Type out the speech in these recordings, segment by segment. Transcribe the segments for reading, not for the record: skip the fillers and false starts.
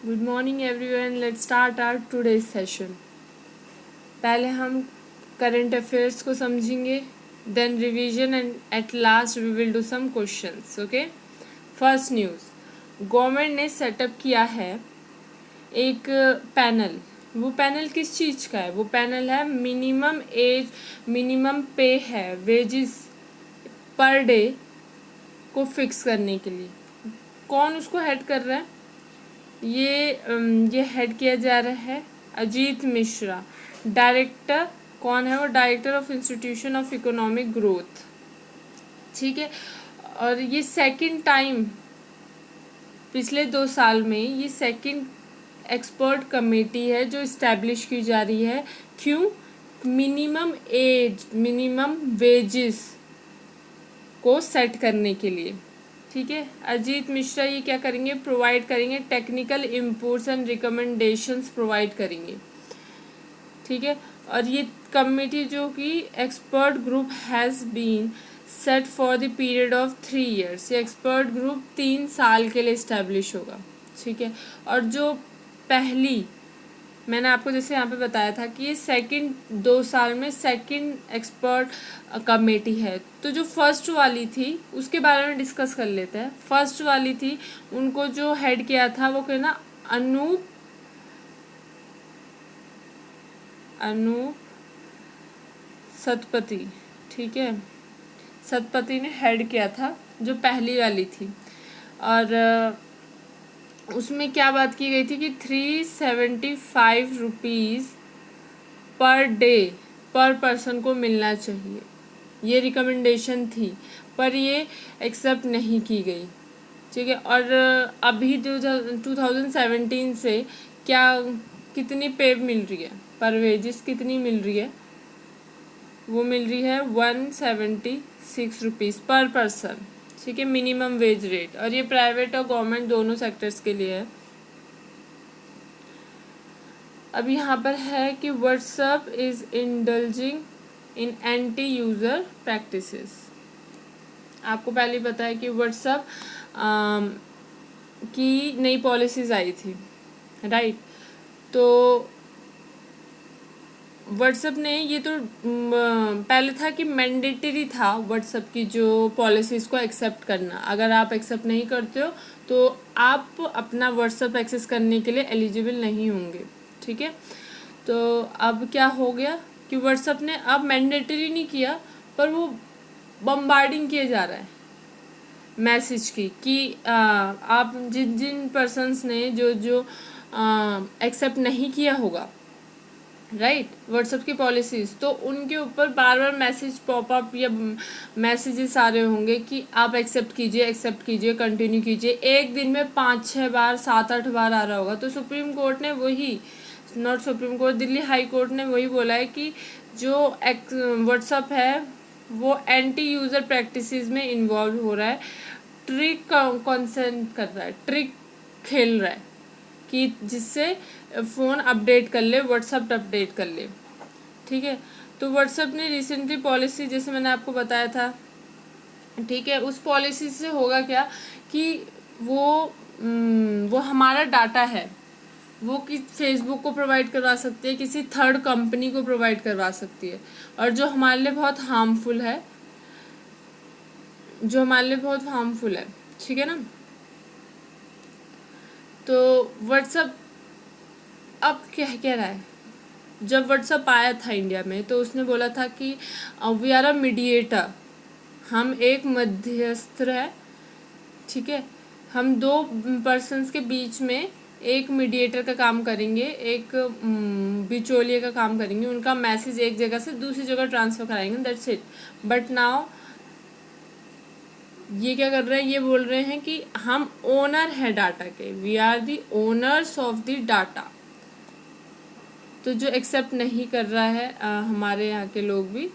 Good morning everyone, let's start our today's session. पहले हम current affairs को समझेंगे, then revision and at last we will do some questions. Okay, first news, government ने setup किया है एक panel. वो पैनल किस चीज़ का है? वो पैनल है मिनिमम एज, मिनिमम पे है, वेजेस पर डे को फिक्स करने के लिए। कौन उसको हेड कर रहा है? ये हेड किया जा रहा है अजीत मिश्रा। डायरेक्टर कौन है? वो director of institution of economic growth. ठीक है, और ये सेकंड टाइम पिछले 2 साल में ये सेकंड एक्सपर्ट कमेटी है जो इस्टेब्लिश की जा रही है। क्यों? मिनिमम एज, मिनिमम वेजेस को सेट करने के लिए। ठीक है, अजीत मिश्रा ये क्या करेंगे? प्रोवाइड करेंगे technical inputs and recommendations provide करेंगे। ठीक है, और ये कमेटी जो कि expert group has been set for the period of 3 years। ये एक्सपर्ट ग्रुप 3 साल के लिए इस्टेब्लिश होगा। ठीक है, और जो पहली मैंने आपको जैसे यहाँ पे बताया था कि ये सेकंड 2 साल में सेकंड एक्सपर्ट कमेटी है। तो जो फर्स्ट वाली थी उसके बारे में डिस्कस कर लेते हैं। फर्स्ट वाली थी, उनको जो हेड किया था वो कहना अनूप सतपथी। ठीक है, सतपथी ने हेड किया था जो पहली वाली थी। और उसमें क्या बात की गई थी कि 375 रुपीज़ पर डे पर पर्सन को मिलना चाहिए, ये रिकमेंडेशन थी, पर ये एक्सेप्ट नहीं की गई। ठीक है, और अभी 2017 से क्या कितनी पे मिल रही है? पर वेजेस कितनी मिल रही है? वो मिल रही है 176 रुपीज़ पर पर्सन। ठीक है, मिनिमम वेज रेट, और ये प्राइवेट और गवर्नमेंट दोनों सेक्टर्स के लिए है। अब यहाँ पर है कि WhatsApp is indulging in anti user practices. आपको पहले पता है कि व्हाट्सएप की नई पॉलिसीज़ आई थी, राइट? तो व्हाट्सएप ने ये तो पहले था कि मैंडेटरी था व्हाट्सएप की जो पॉलिसीज़ को एक्सेप्ट करना। अगर आप एक्सेप्ट नहीं करते हो तो आप अपना व्हाट्सएप एक्सेस करने के लिए एलिजिबल नहीं होंगे। ठीक है, तो अब क्या हो गया कि व्हाट्सएप ने अब मैंडेटरी नहीं किया, पर वो बम्बार्डिंग किए जा रहा है मैसेज की कि आप जिन जिन पर्सन्स ने जो जो एक्सेप्ट नहीं किया होगा, राइट, व्हाट्सएप की पॉलिसीज़, तो उनके ऊपर बार बार मैसेज पॉपअप या मैसेजेस आ रहे होंगे कि आप एक्सेप्ट कीजिए, कंटिन्यू कीजिए। एक दिन में 5-6 बार, 7-8 बार आ रहा होगा। तो सुप्रीम कोर्ट ने वही, not supreme court, Delhi high court ने वही बोला है कि जो व्हाट्सएप है वो एंटी यूज़र प्रैक्टिसेस में इन्वॉल्व हो रहा है, ट्रिक कंसेंट कर रहा है, ट्रिक खेल रहा है कि जिससे फ़ोन अपडेट कर ले, व्हाट्सएप अपडेट कर ले। ठीक है, तो व्हाट्सएप ने रिसेंटली पॉलिसी, जैसे मैंने आपको बताया था, ठीक है, उस पॉलिसी से होगा क्या कि वो हमारा डाटा है वो कि फेसबुक को प्रोवाइड करवा सकती है, किसी थर्ड कंपनी को प्रोवाइड करवा सकती है, और जो हमारे लिए बहुत हार्मफुल है, ठीक है ना। तो व्हाट्सएप अब कह रहा है, जब व्हाट्सएप आया था इंडिया में तो उसने बोला था कि वी आर अ मीडिएटर, हम एक मध्यस्थ है। ठीक है, हम 2 पर्सन्स के बीच में एक मीडिएटर का काम करेंगे, एक बिचौलिए का काम करेंगे, उनका मैसेज एक जगह से दूसरी जगह ट्रांसफ़र कराएंगे, दैट्स इट। बट नाउ ये क्या कर रहे हैं? ये बोल रहे हैं कि हम ओनर हैं डाटा के, we are the owners of the data. तो जो एक्सेप्ट नहीं कर रहा है हमारे यहाँ के लोग भी,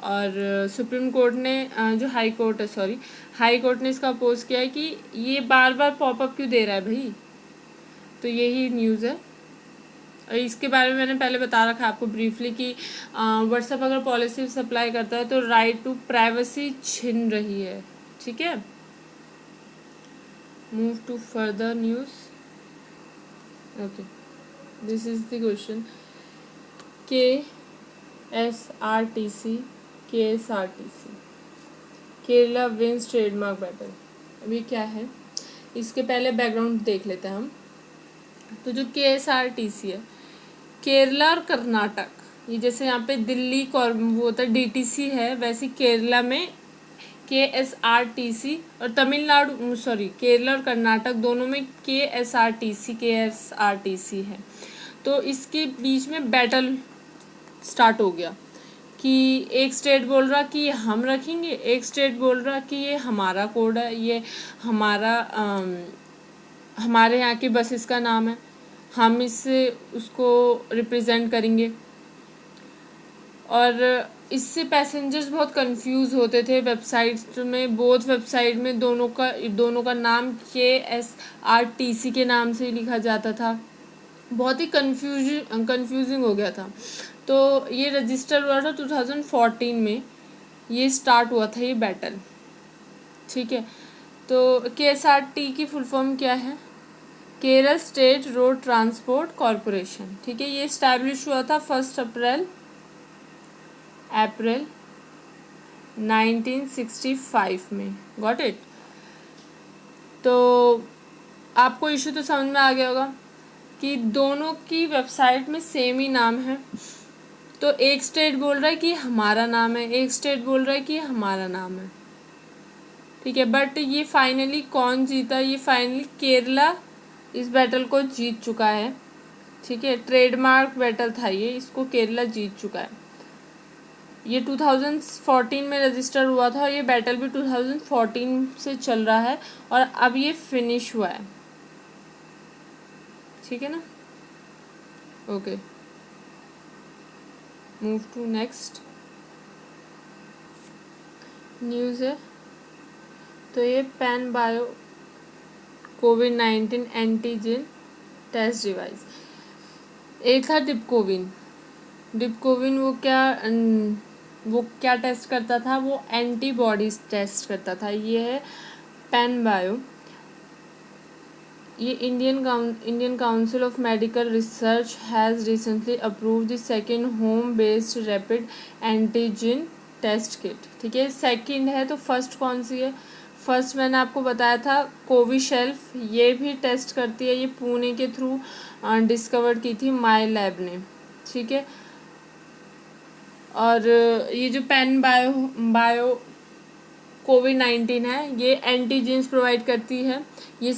और सुप्रीम कोर्ट ने जो हाई कोर्ट ने इसका अपोज किया है कि ये बार बार पॉपअप क्यों दे रहा है भाई। तो यही न्यूज़ है, और इसके बारे में मैंने पहले बता रखा है आपको ब्रीफली कि व्हाट्सएप अगर पॉलिसी सप्लाई करता है तो राइट टू प्राइवेसी छिन रही है। ठीक है, Move to further news. Okay, this is the question. KSRTC Kerala wins trademark battle. अभी क्या है, इसके पहले बैकग्राउंड देख लेते हैं हम। तो जो KSRTC है, केरला और कर्नाटक, ये जैसे यहाँ पे दिल्ली वो होता है DTC है, वैसे केरला में KSRTC और तमिलनाडु केरला और कर्नाटक दोनों में KSRTC है। तो इसके बीच में बैटल स्टार्ट हो गया कि एक स्टेट बोल रहा कि हम रखेंगे, एक स्टेट बोल रहा कि ये हमारा कोड है, ये हमारे यहाँ की बसेस का नाम है, हम इससे उसको रिप्रेजेंट करेंगे। और इससे पैसेंजर्स बहुत कंफ्यूज होते थे। वेबसाइट्स में, बोथ वेबसाइट में दोनों का नाम KSRTC के नाम से ही लिखा जाता था। बहुत ही कंफ्यूजिंग हो गया था। तो ये रजिस्टर हुआ था 2014 में, ये स्टार्ट हुआ था ये बैटल। ठीक है, तो KSRT की फुल फॉर्म क्या है? Kerala state road transport corporation. ठीक है, ये इस्टेब्लिश हुआ था 1 अप्रैल 1965 में। Got it? तो आपको इशू तो समझ में आ गया होगा कि दोनों की वेबसाइट में सेम ही नाम है। तो एक स्टेट बोल रहा है कि हमारा नाम है, एक स्टेट बोल रहा है कि हमारा नाम है। ठीक है, बट ये फाइनली कौन जीता? ये फाइनली केरला इस बैटल को जीत चुका है। ठीक है, ट्रेडमार्क बैटल था ये, इसको केरला जीत चुका है। ये 2014 में रजिस्टर हुआ था और ये बैटल भी 2014 से चल रहा है और अब ये फिनिश हुआ है। ठीक है ना? Okay, move to next news है। तो ये pan bio COVID-19 antigen test device. एक था डिपकोविन वो क्या टेस्ट करता था? वो एंटीबॉडीज टेस्ट करता था। ये है पैन बायो। ये Indian council of medical research has recently approved the second home based rapid antigen test kit. ठीक है, सेकंड है, तो फर्स्ट कौन सी है? फर्स्ट मैंने आपको बताया था कोविशील्ड, ये भी टेस्ट करती है। ये पुणे के थ्रू डिस्कवर की थी माई लैब ने। ठीक है, और ये जो पैन बायो COVID-19 है, ये एंटीजेंस प्रोवाइड करती है। ये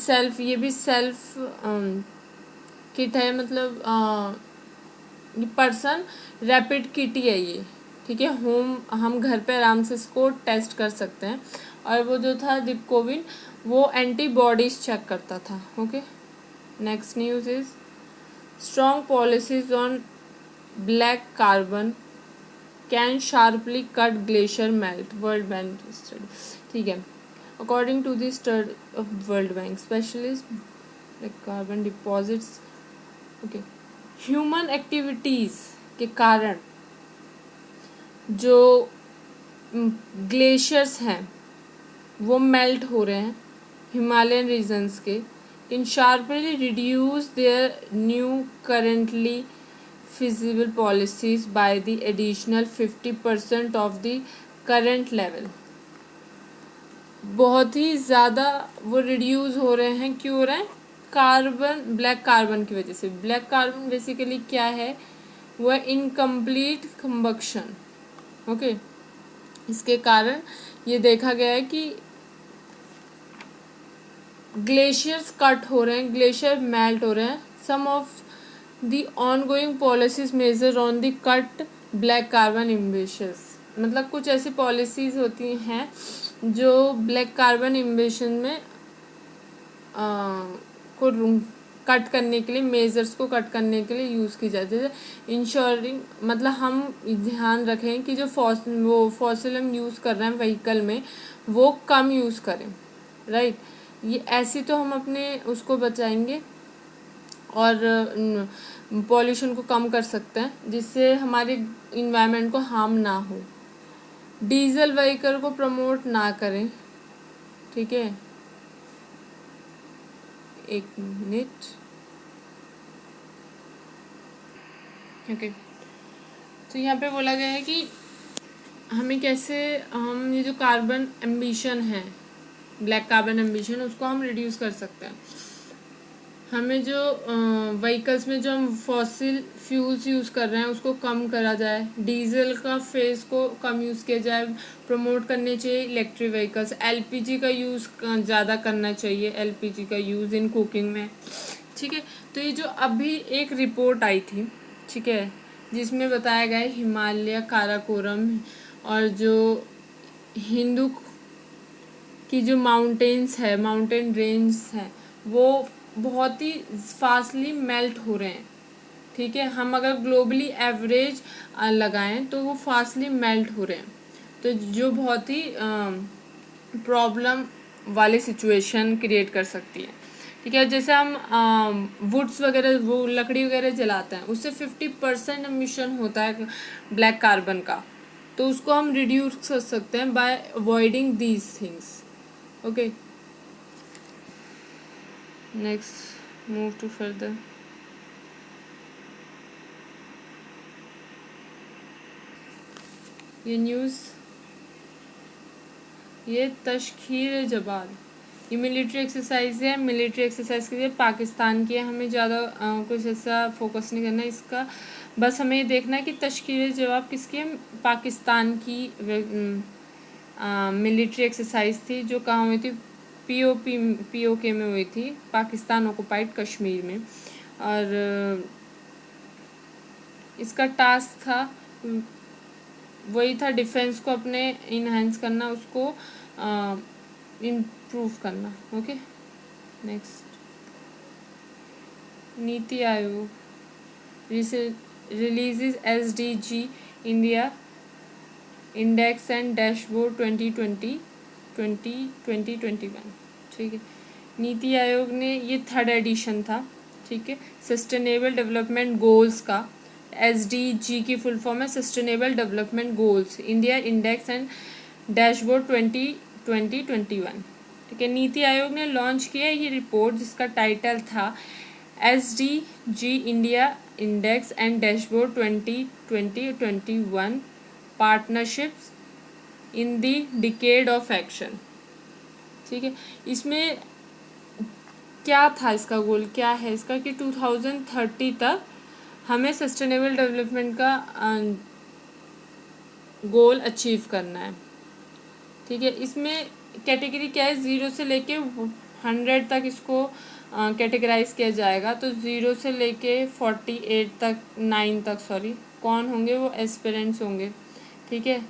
भी सेल्फ किट है, मतलब ये पर्सन रैपिड किट ही है ये। ठीक है, हम घर पे आराम से इसको टेस्ट कर सकते हैं। और वो जो था डिपकोविन, वो एंटीबॉडीज चेक करता था। Okay, next news is strong policies on black carbon can sharply cut glacier melt, world bank study. ठीक है, according to the study of world bank specialist black carbon deposits. Okay, human activities के कारण जो glaciers हैं वो melt हो रहे हैं हिमालयन रीजन्स के, can sharply reduce their new currently feasible policies by the additional 50% of the current level। बहुत ही ज़्यादा वो रिड्यूस हो रहे हैं। क्यों हो रहे हैं? ब्लैक कार्बन की वजह से। ब्लैक कार्बन बेसिकली क्या है? वो है इनकम्प्लीट कंबक्शन। ओके, इसके कारण ये देखा गया है कि ग्लेशियर्स कट हो रहे हैं, ग्लेशियर मेल्ट हो रहे हैं। सम of The ongoing policies measure on the cut black carbon emissions। मतलब कुछ ऐसी पॉलिसीज होती हैं जो ब्लैक कार्बन इमिशन में को कट करने के लिए, मेजर्स को कट करने के लिए यूज़ की जाती है। इंश्योरिंग, मतलब हम ध्यान रखें कि जो फॉसिल हम यूज़ कर रहे हैं व्हीकल में, वो कम यूज़ करें। राइट, ये ऐसी तो हम अपने उसको बचाएंगे और पॉल्यूशन को कम कर सकते हैं, जिससे हमारे इन्वायरमेंट को हार्म ना हो। डीजल व्हीकल को प्रमोट ना करें। ठीक है, एक मिनट। ओके, तो यहाँ पे बोला गया है कि हमें कैसे हम ये जो कार्बन एम्बिशन है, ब्लैक कार्बन एम्बिशन, उसको हम रिड्यूस कर सकते हैं। हमें जो व्हीकल्स में जो हम फॉसिल फ्यूल्स यूज़ कर रहे हैं उसको कम करा जाए, डीजल का फेस को कम यूज़ किया जाए, प्रमोट करने चाहिए इलेक्ट्रिक व्हीकल्स, एलपीजी का यूज़ ज़्यादा करना चाहिए, एलपीजी का यूज़ इन कुकिंग में। ठीक है, तो ये जो अभी एक रिपोर्ट आई थी, ठीक है, जिसमें बताया गया है हिमालय, काराकोरम और जो हिंदू की जो माउंटेन्स है, माउंटेन रेंज है, वो बहुत ही फास्टली मेल्ट हो रहे हैं। ठीक है, हम अगर ग्लोबली एवरेज लगाएं तो वो फास्टली मेल्ट हो रहे हैं, तो जो बहुत ही प्रॉब्लम वाली सिचुएशन क्रिएट कर सकती है। ठीक है, जैसे हम वुड्स वगैरह, वो लकड़ी वगैरह जलाते हैं, उससे 50% एमिशन होता है ब्लैक कार्बन का, तो उसको हम रिड्यूस कर सकते हैं by avoiding these things. Okay, next move to further. ये न्यूज़, ये तशखीर जबाल, ये मिलिट्री एक्सरसाइज है, मिलिट्री एक्सरसाइज के लिए पाकिस्तान की है, हमें ज़्यादा कुछ ऐसा फोकस नहीं करना है इसका, बस हमें ये देखना है कि तशखीर जवाब किसकी है, पाकिस्तान की मिलिट्री एक्सरसाइज थी, जो कहाँ हुई थी, पीओके में हुई थी, पाकिस्तान ऑक्युपाइड कश्मीर में। और इसका टास्क था, वही था, डिफेंस को अपने इनहेंस करना, उसको इम्प्रूव करना। Okay, next, NITI Aayog releases SDG India index and dashboard 2021। ठीक है, नीति आयोग ने, ये 3rd एडिशन था, ठीक है, सस्टेनेबल डेवलपमेंट गोल्स का, SDG की फुल फॉर्म है sustainable development goals India index and dashboard 2021। ठीक है, नीति आयोग ने लॉन्च किया ये रिपोर्ट, जिसका टाइटल था SDG India index and dashboard 2021 partnerships in the decade of action. ठीक है, इसमें क्या था, इसका गोल क्या है इसका, कि 2030 तक हमें सस्टेनेबल डेवलपमेंट का गोल अचीव करना है। ठीक है, इसमें कैटेगरी क्या है, 0 से लेके 100 तक इसको कैटेगराइज किया जाएगा, तो 0 से लेके 48 तक 9 तक सॉरी कौन होंगे, वो एस्पिरेंट्स होंगे। ठीक है,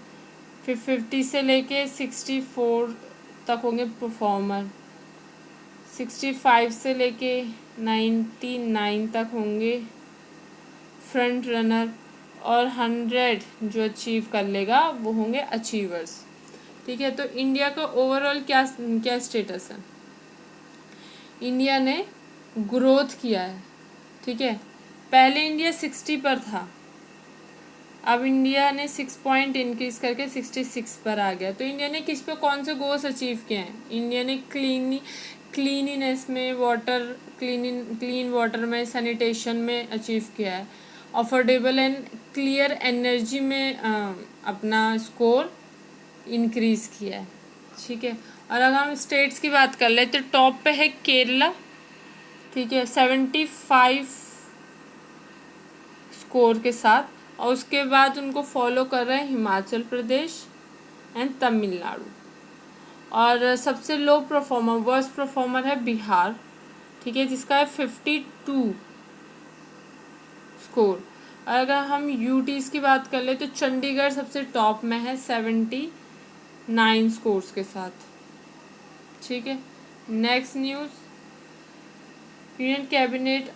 फिर 50 से लेके 64 तक होंगे परफॉर्मर, 65 से लेके 99 तक होंगे फ्रंट रनर, और 100 जो अचीव कर लेगा वो होंगे अचीवर्स। ठीक है, तो इंडिया का ओवरऑल क्या क्या स्टेटस है, इंडिया ने ग्रोथ किया है। ठीक है, पहले इंडिया 60 पर था, अब इंडिया ने 6 पॉइंट इंक्रीज करके 66 पर आ गया। तो इंडिया ने किस पे कौन से गोल्स अचीव किए हैं, इंडिया ने क्लीनिनेस में, क्लीन वाटर में, सैनिटेशन में अचीव किया है, अफोर्डेबल एंड क्लियर एनर्जी में अपना स्कोर इंक्रीज किया है। ठीक है, और अगर हम स्टेट्स की बात कर ले तो टॉप पे है केरला, ठीक है, 75 स्कोर के साथ, और उसके बाद उनको फॉलो कर रहे हैं हिमाचल प्रदेश एंड तमिलनाडु, और सबसे लो परफॉर्मर, वर्स्ट परफॉर्मर है बिहार, ठीक है, जिसका है 52 स्कोर। और अगर हम यूटीज़ की बात कर ले तो चंडीगढ़ सबसे टॉप में है 79 स्कोर्स के साथ। ठीक है, next news, union cabinet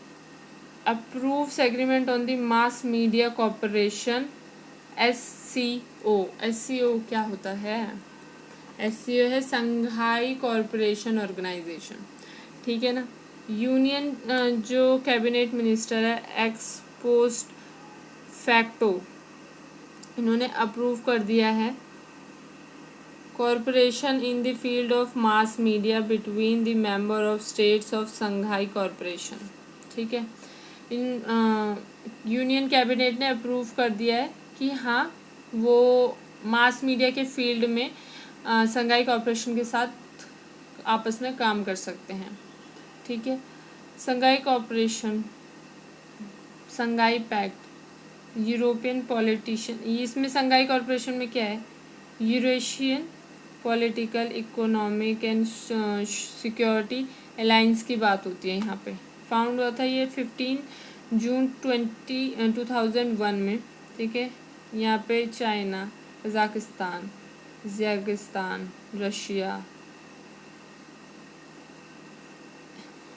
approves agreement on the mass media corporation SCO क्या होता है, SCO है संघाई कॉरपोरेशन ऑर्गेनाइजेशन। ठीक है ना, यूनियन जो कैबिनेट मिनिस्टर है एक्स पोस्ट फैक्टो, इन्होंने अप्रूव कर दिया है corporation in the field of mass media between the member of states of Shanghai corporation. ठीक है, इन यूनियन कैबिनेट ने अप्रूव कर दिया है कि हाँ वो मास मीडिया के फील्ड में संघाई कॉरपोरेशन के साथ आपस में काम कर सकते हैं। ठीक है, संघाई कॉरपोरेशन, संघाई पैक्ट, यूरोपियन पॉलिटिशियन, इसमें संघाई कॉरपोरेशन में क्या है, Eurasian political economic and security alliance की बात होती है। यहाँ पे फाउंड हुआ था ये 15 जून 2001 में। ठीक है, यहाँ पे China, Kazakhstan, Kyrgyzstan, Russia,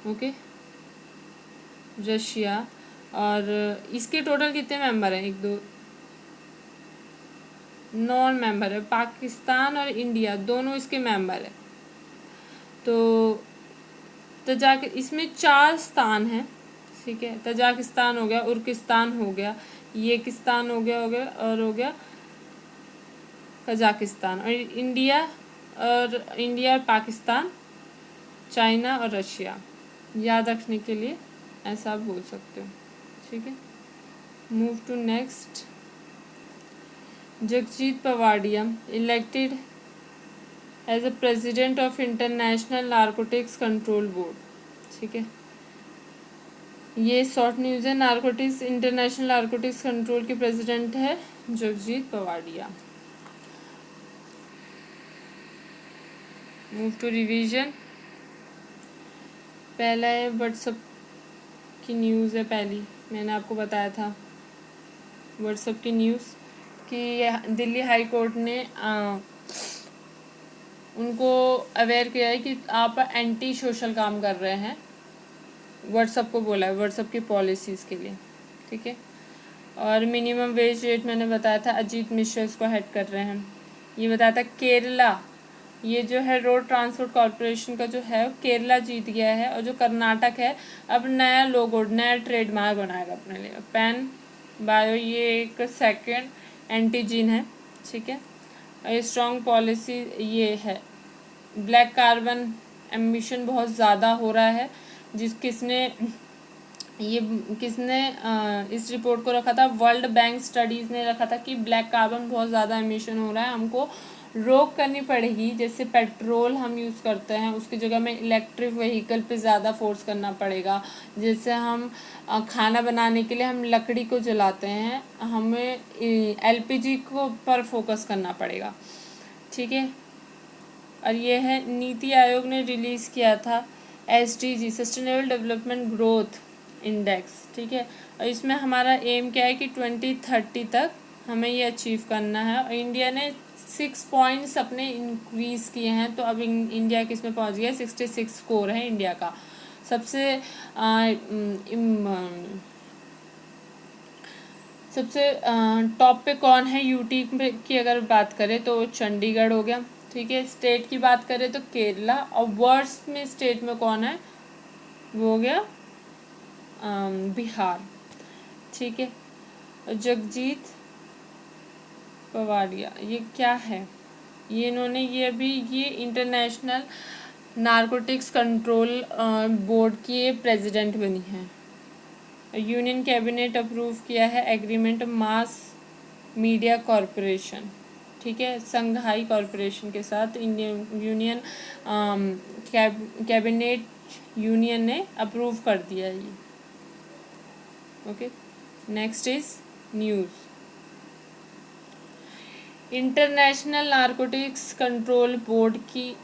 okay, Russia, और इसके टोटल कितने मेंबर हैं, 1 2 नॉन मेंबर है, पाकिस्तान और इंडिया दोनों इसके मेंबर है। तो इसमें 4 स्थान हैं। ठीक है, तजाकिस्तान हो गया, उर्किस्तान हो गया, येकिस्तान हो गया और हो गया कजाकिस्तान, और इंडिया और पाकिस्तान, चाइना और रशिया। याद रखने के लिए ऐसा आप बोल सकते हो। ठीक है, move to next. Jagjit Pavadia elected as a president of International Narcotics Control Board. ठीक है, ये शॉर्ट न्यूज़ है। नारकोटिक्स, इंटरनेशनल नारकोटिक्स कंट्रोल के प्रेसिडेंट है Jagjit Pavadia. Move to revision. पहला है व्हाट्सएप की न्यूज़ है, पहली मैंने आपको बताया था व्हाट्सएप की न्यूज़ कि दिल्ली हाई कोर्ट ने उनको अवेयर किया है कि आप एंटी सोशल काम कर रहे हैं। व्हाट्सएप को बोला है व्हाट्सएप की पॉलिसीज़ के लिए। ठीक है, और मिनिमम वेज रेट मैंने बताया था, अजीत मिश्रा इसको हेड कर रहे हैं। ये बताया था केरला, ये जो है रोड ट्रांसपोर्ट कॉरपोरेशन का जो है केरला जीत गया है, और जो कर्नाटक है अब नया लोगो, नया ट्रेडमार्क बनाएगा अपने लिए, पैन बायो, ये एक सेकेंड एंटीजीन है। ठीक है, और स्ट्रॉन्ग पॉलिसी ये है। ब्लैक कार्बन एमिशन बहुत ज़्यादा हो रहा है, किसने इस रिपोर्ट को रखा था, वर्ल्ड बैंक स्टडीज़ ने रखा था कि ब्लैक कार्बन बहुत ज़्यादा एमिशन हो रहा है, हमको रोक करनी पड़ेगी। जैसे पेट्रोल हम यूज़ करते हैं उसकी जगह में इलेक्ट्रिक व्हीकल पे ज़्यादा फोर्स करना पड़ेगा। जैसे हम खाना बनाने के लिए हम लकड़ी को जलाते हैं, हमें एलपीजी को पर फोकस करना पड़ेगा। ठीक है, और ये है नीति आयोग ने रिलीज़ किया था SDG, sustainable development growth index. ठीक है, और इसमें हमारा एम क्या है कि 2030 तक हमें ये अचीव करना है, और इंडिया ने 6 पॉइंट्स अपने इंक्रीज़ किए हैं। तो अब इंडिया किस में पहुंच गया, 66 स्कोर है इंडिया का। सबसे टॉप पे कौन है यूटी की अगर बात करें तो चंडीगढ़ हो गया। ठीक है, स्टेट की बात करें तो केरला, और वर्स्ट में स्टेट में कौन है वो हो गया बिहार। ठीक है, जगजीत पवाडिया ये क्या है, ये इन्होंने ये इंटरनेशनल नारकोटिक्स कंट्रोल बोर्ड की प्रेसिडेंट बनी है। यूनियन कैबिनेट अप्रूव किया है एग्रीमेंट मास मीडिया कॉरपोरेशन। ठीक है, संघाई कॉरपोरेशन के साथ यूनियन कैबिनेट यूनियन ने अप्रूव कर दिया ये। Okay, next is news. International Narcotics Control board की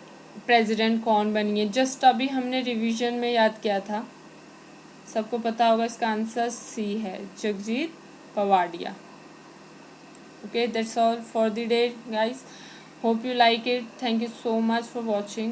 प्रेसिडेंट कौन बनी है, जस्ट अभी हमने रिवीजन में याद किया था, सबको पता होगा इसका आंसर सी है, Jagjit पवाडिया। Okay, that's all for the day, guys. Hope you like it. Thank you so much for watching.